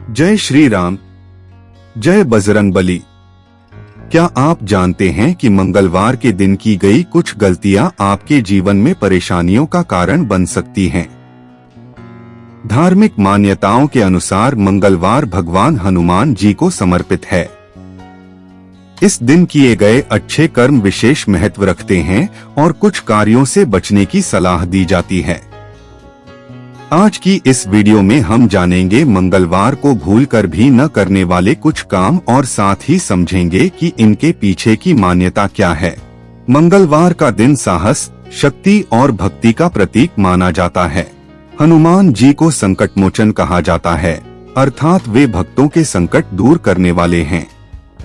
जय श्री राम। जय बजरंगबली। क्या आप जानते हैं कि मंगलवार के दिन की गई कुछ गलतियां आपके जीवन में परेशानियों का कारण बन सकती हैं? धार्मिक मान्यताओं के अनुसार मंगलवार भगवान हनुमान जी को समर्पित है। इस दिन किए गए अच्छे कर्म विशेष महत्व रखते हैं और कुछ कार्यों से बचने की सलाह दी जाती है। आज की इस वीडियो में हम जानेंगे मंगलवार को भूलकर भी न करने वाले कुछ काम और साथ ही समझेंगे कि इनके पीछे की मान्यता क्या है। मंगलवार का दिन साहस, शक्ति और भक्ति का प्रतीक माना जाता है। हनुमान जी को संकट मोचन कहा जाता है, अर्थात वे भक्तों के संकट दूर करने वाले हैं।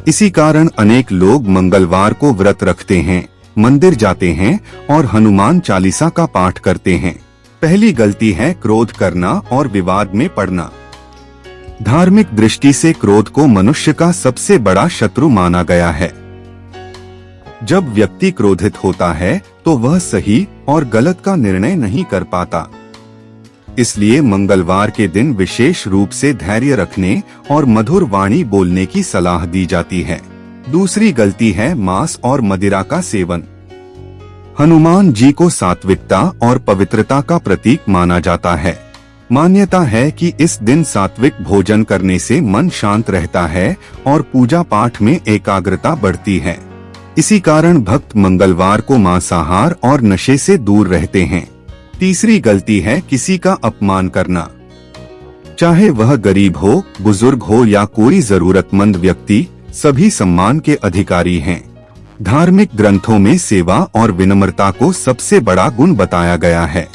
इसी कारण अनेक लोग मंगलवार को व्रत रखते हैं, मंदिर जाते हैं और हनुमान चालीसा का पाठ करते हैं। पहली गलती है क्रोध करना और विवाद में पड़ना। धार्मिक दृष्टि से क्रोध को मनुष्य का सबसे बड़ा शत्रु माना गया है। जब व्यक्ति क्रोधित होता है तो वह सही और गलत का निर्णय नहीं कर पाता। इसलिए मंगलवार के दिन विशेष रूप से धैर्य रखने और मधुर वाणी बोलने की सलाह दी जाती है। दूसरी गलती है मांस और मदिरा का सेवन। हनुमान जी को सात्विकता और पवित्रता का प्रतीक माना जाता है। मान्यता है कि इस दिन सात्विक भोजन करने से मन शांत रहता है और पूजा पाठ में एकाग्रता बढ़ती है। इसी कारण भक्त मंगलवार को मांसाहार और नशे से दूर रहते हैं। तीसरी गलती है किसी का अपमान करना। चाहे वह गरीब हो, बुजुर्ग हो या कोई जरूरतमंद व्यक्ति, सभी सम्मान के अधिकारी हैं। धार्मिक ग्रंथों में सेवा और विनम्रता को सबसे बड़ा गुण बताया गया है।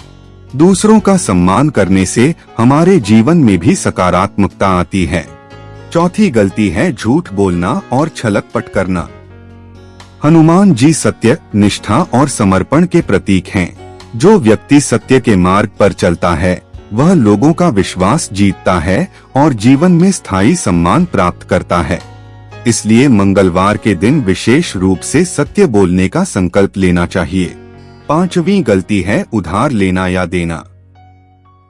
दूसरों का सम्मान करने से हमारे जीवन में भी सकारात्मकता आती है। चौथी गलती है झूठ बोलना और छलकपट करना। हनुमान जी सत्य, निष्ठा और समर्पण के प्रतीक हैं। जो व्यक्ति सत्य के मार्ग पर चलता है वह लोगों का विश्वास जीतता है और जीवन में स्थायी सम्मान प्राप्त करता है। इसलिए मंगलवार के दिन विशेष रूप से सत्य बोलने का संकल्प लेना चाहिए। पांचवी गलती है उधार लेना या देना।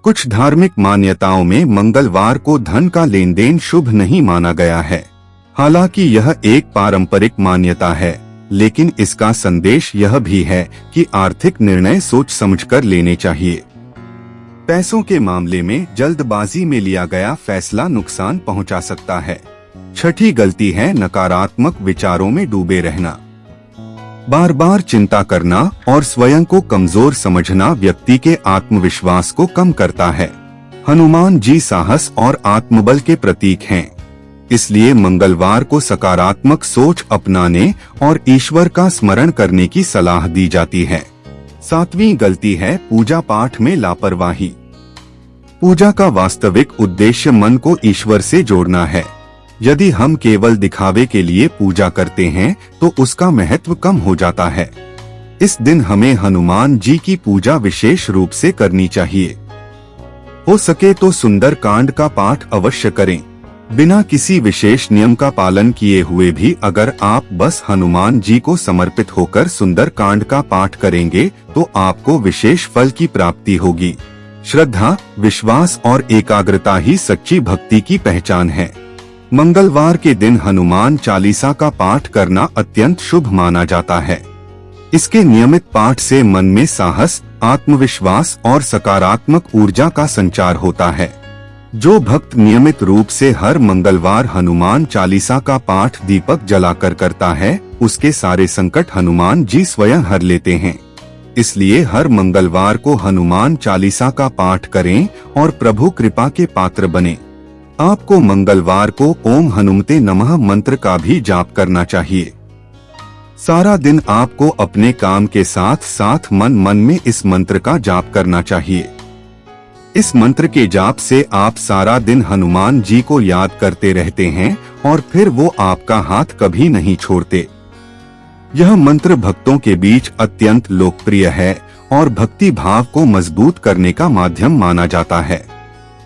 कुछ धार्मिक मान्यताओं में मंगलवार को धन का लेन देन शुभ नहीं माना गया है। हालांकि यह एक पारंपरिक मान्यता है, लेकिन इसका संदेश यह भी है कि आर्थिक निर्णय सोच समझकर लेने चाहिए। पैसों के मामले में जल्दबाजी में लिया गया फैसला नुकसान पहुंचा सकता है। छठी गलती है नकारात्मक विचारों में डूबे रहना। बार बार चिंता करना और स्वयं को कमजोर समझना व्यक्ति के आत्मविश्वास को कम करता है। हनुमान जी साहस और आत्मबल के प्रतीक हैं। इसलिए मंगलवार को सकारात्मक सोच अपनाने और ईश्वर का स्मरण करने की सलाह दी जाती है। सातवीं गलती है पूजा पाठ में लापरवाही। पूजा का वास्तविक उद्देश्य मन को ईश्वर से जोड़ना है। यदि हम केवल दिखावे के लिए पूजा करते हैं तो उसका महत्व कम हो जाता है। इस दिन हमें हनुमान जी की पूजा विशेष रूप से करनी चाहिए। हो सके तो सुंदर कांड का पाठ अवश्य करें। बिना किसी विशेष नियम का पालन किए हुए भी अगर आप बस हनुमान जी को समर्पित होकर सुंदर कांड का पाठ करेंगे तो आपको विशेष फल की प्राप्ति होगी। श्रद्धा, विश्वास और एकाग्रता ही सच्ची भक्ति की पहचान है। मंगलवार के दिन हनुमान चालीसा का पाठ करना अत्यंत शुभ माना जाता है। इसके नियमित पाठ से मन में साहस, आत्मविश्वास और सकारात्मक ऊर्जा का संचार होता है। जो भक्त नियमित रूप से हर मंगलवार हनुमान चालीसा का पाठ दीपक जलाकर करता है, उसके सारे संकट हनुमान जी स्वयं हर लेते हैं। इसलिए हर मंगलवार को हनुमान चालीसा का पाठ करें और प्रभु कृपा के पात्र बने। आपको मंगलवार को ओम हनुमते नमः मंत्र का भी जाप करना चाहिए। सारा दिन आपको अपने काम के साथ साथ मन मन में इस मंत्र का जाप करना चाहिए। इस मंत्र के जाप से आप सारा दिन हनुमान जी को याद करते रहते हैं और फिर वो आपका हाथ कभी नहीं छोड़ते। यह मंत्र भक्तों के बीच अत्यंत लोकप्रिय है और भक्ति भाव को मजबूत करने का माध्यम माना जाता है।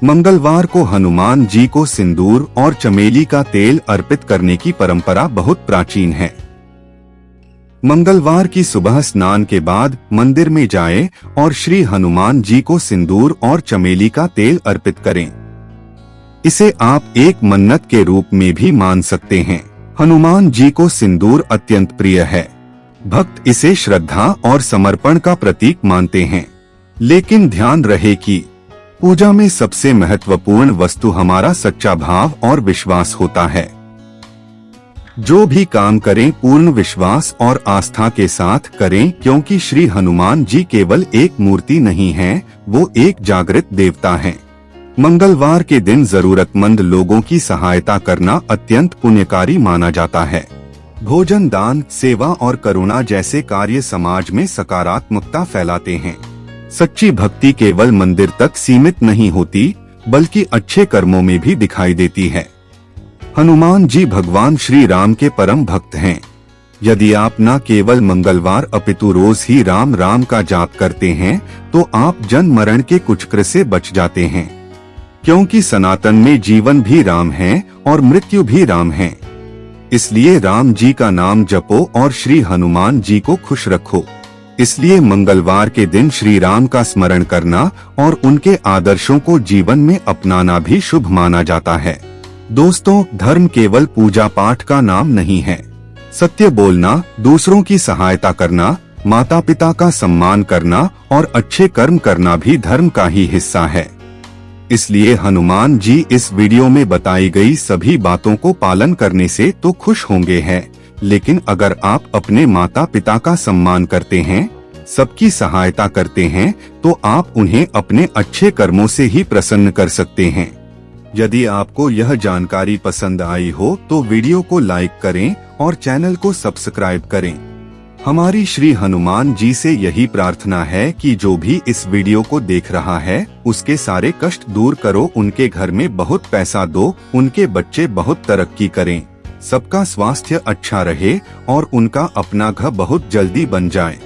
मंगलवार को हनुमान जी को सिंदूर और चमेली का तेल अर्पित करने की परंपरा बहुत प्राचीन है। मंगलवार की सुबह स्नान के बाद मंदिर में जाएं और श्री हनुमान जी को सिंदूर और चमेली का तेल अर्पित करें। इसे आप एक मन्नत के रूप में भी मान सकते हैं। हनुमान जी को सिंदूर अत्यंत प्रिय है। भक्त इसे श्रद्धा और समर्पण का प्रतीक मानते हैं। लेकिन ध्यान रहे कि पूजा में सबसे महत्वपूर्ण वस्तु हमारा सच्चा भाव और विश्वास होता है। जो भी काम करें पूर्ण विश्वास और आस्था के साथ करें, क्योंकि श्री हनुमान जी केवल एक मूर्ति नहीं है, वो एक जागृत देवता हैं। मंगलवार के दिन जरूरतमंद लोगों की सहायता करना अत्यंत पुण्यकारी माना जाता है। भोजन दान, सेवा और करुणा जैसे कार्य समाज में सकारात्मकता फैलाते हैं। सच्ची भक्ति केवल मंदिर तक सीमित नहीं होती, बल्कि अच्छे कर्मों में भी दिखाई देती है। हनुमान जी भगवान श्री राम के परम भक्त हैं। यदि आप न केवल मंगलवार अपितु रोज ही राम राम का जाप करते हैं, तो आप जन्म मरण के कुचक्र से बच जाते हैं। क्योंकि सनातन में जीवन भी राम है और मृत्यु भी राम है। इसलिए राम जी का नाम जपो और श्री हनुमान जी को खुश रखो। इसलिए मंगलवार के दिन श्री राम का स्मरण करना और उनके आदर्शों को जीवन में अपनाना भी शुभ माना जाता है। दोस्तों, धर्म केवल पूजा पाठ का नाम नहीं है। सत्य बोलना, दूसरों की सहायता करना, माता पिता का सम्मान करना और अच्छे कर्म करना भी धर्म का ही हिस्सा है। इसलिए हनुमान जी इस वीडियो में बताई गई सभी बातों को पालन करने से तो खुश होंगे हैं, लेकिन अगर आप अपने माता पिता का सम्मान करते हैं, सबकी सहायता करते हैं, तो आप उन्हें अपने अच्छे कर्मों से ही प्रसन्न कर सकते हैं। यदि आपको यह जानकारी पसंद आई हो तो वीडियो को लाइक करें और चैनल को सब्सक्राइब करें। हमारी श्री हनुमान जी से यही प्रार्थना है कि जो भी इस वीडियो को देख रहा है, उसके सारे कष्ट दूर करो, उनके घर में बहुत पैसा दो, उनके बच्चे बहुत तरक्की करें, सबका स्वास्थ्य अच्छा रहे और उनका अपना घर बहुत जल्दी बन जाए।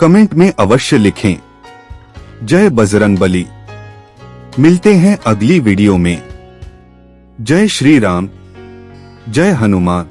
कमेंट में अवश्य लिखें। जय बजरंगबली। मिलते हैं अगली वीडियो में। जय श्री राम, जय हनुमान।